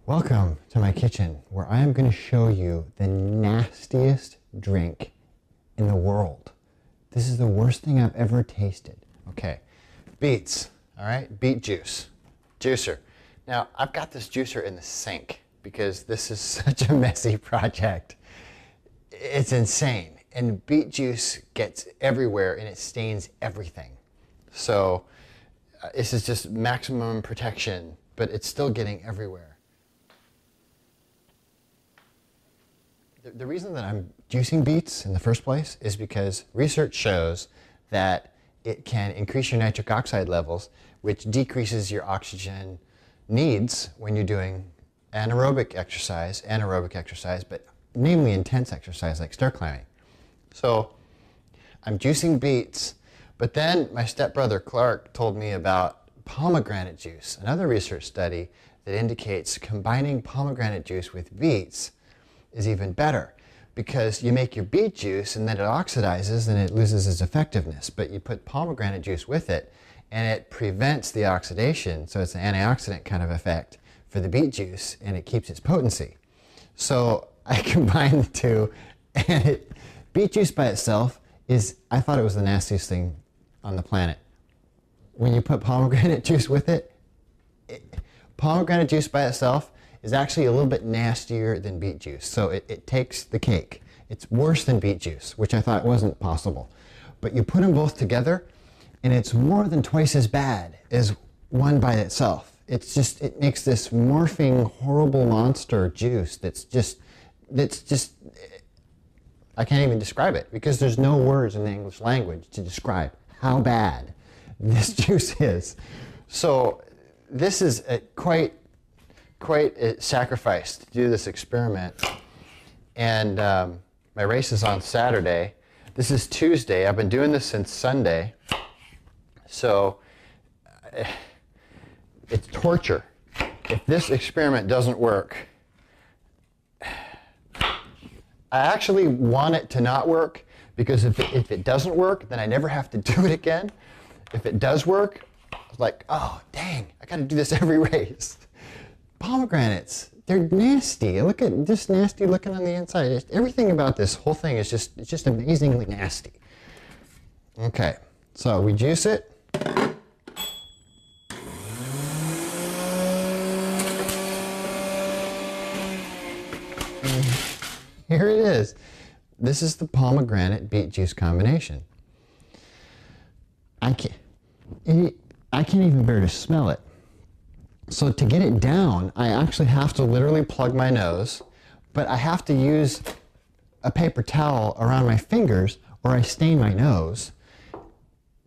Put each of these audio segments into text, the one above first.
Welcome to my kitchen, where I am going to show you the nastiest drink in the world. This is the worst thing I've ever tasted. Okay, beets, all right, beet juice, juicer. Now, I've got this juicer in the sink because this is such a messy project. It's insane, and beet juice gets everywhere and it stains everything. So this is just maximum protection, but it's still getting everywhere. The reason that I'm juicing beets in the first place is because research shows that it can increase your nitric oxide levels, which decreases your oxygen needs when you're doing anaerobic exercise, but namely intense exercise like stair climbing. So I'm juicing beets, but then my stepbrother Clark told me about pomegranate juice, another research study that indicates combining pomegranate juice with beets is even better, because you make your beet juice and then it oxidizes and it loses its effectiveness, but you put pomegranate juice with it and it prevents the oxidation, so it's an antioxidant kind of effect for the beet juice and it keeps its potency. So I combined the two, and beet juice by itself I thought it was the nastiest thing on the planet. When you put pomegranate juice with it, pomegranate juice by itself is actually a little bit nastier than beet juice. So it takes the cake. It's worse than beet juice, which I thought wasn't possible. But you put them both together, and it's more than twice as bad as one by itself. It makes this morphing, horrible monster juice that's just, I can't even describe it, because there's no words in the English language to describe how bad this juice is. So this is quite a sacrifice to do this experiment. And my race is on Saturday. This is Tuesday. I've been doing this since Sunday. So it's torture. If this experiment doesn't work, I actually want it to not work, because if it doesn't work, then I never have to do it again. If it does work, it's like, oh, dang, I got to do this every race. Pomegranates, they're nasty. Look at just nasty looking on the inside. Everything about this whole thing is just amazingly nasty. Okay, so we juice it. Here it is. This is the pomegranate beet juice combination. I can't even bear to smell it. So to get it down, I actually have to literally plug my nose, but I have to use a paper towel around my fingers or I stain my nose.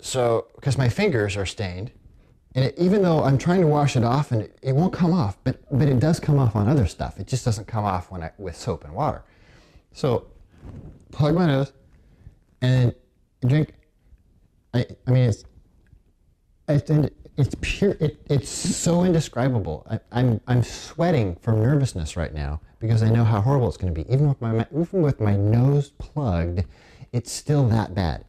So, because my fingers are stained, and even though I'm trying to wash it off and it won't come off, but it does come off on other stuff. It just doesn't come off with soap and water. So, plug my nose and drink. I mean, it's pure. It's so indescribable. I'm sweating from nervousness right now because I know how horrible it's going to be. Even with my nose plugged, it's still that bad.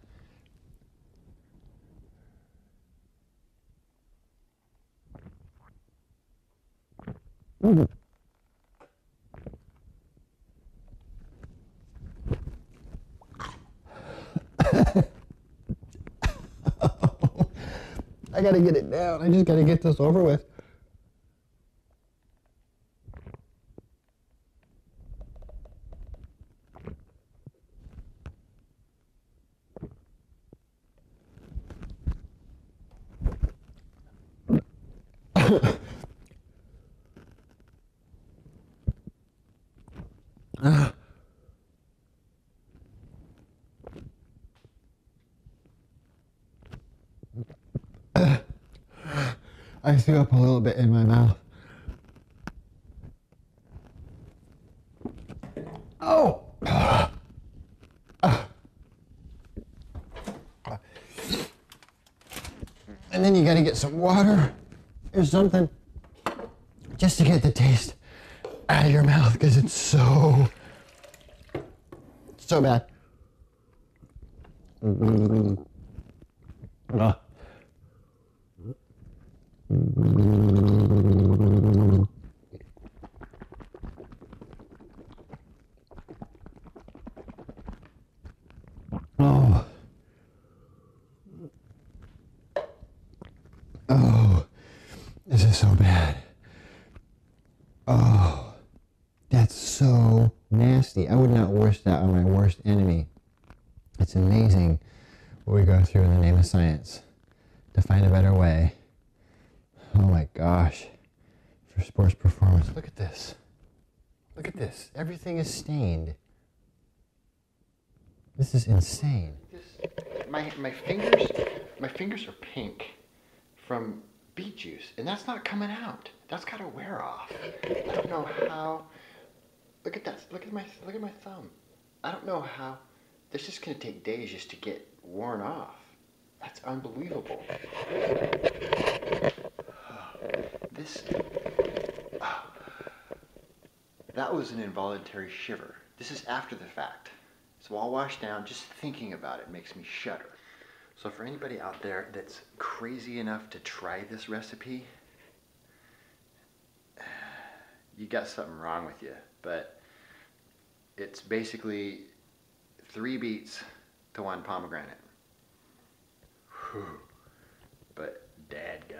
I gotta get it down. I just gotta get this over with. I threw up a little bit in my mouth. Oh! And then you gotta get some water or something just to get the taste out of your mouth, because it's so bad. bad. Oh, that's so nasty. I would not wish that on my worst enemy. It's amazing what we go through in the name of science to find a better way. Oh my gosh. For sports performance. Look at this. Look at this. Everything is stained. This is insane. My fingers are pink from beet juice, and that's not coming out. That's got to wear off. I don't know how. Look at that. Look at my thumb. I don't know how. This is going to take days just to get worn off. That's unbelievable. That was an involuntary shiver. This is after the fact. So I'll wash down. Just thinking about it makes me shudder. So for anybody out there that's crazy enough to try this recipe, you got something wrong with you. But it's basically 3 beets to 1 pomegranate. Whew. But dadgum.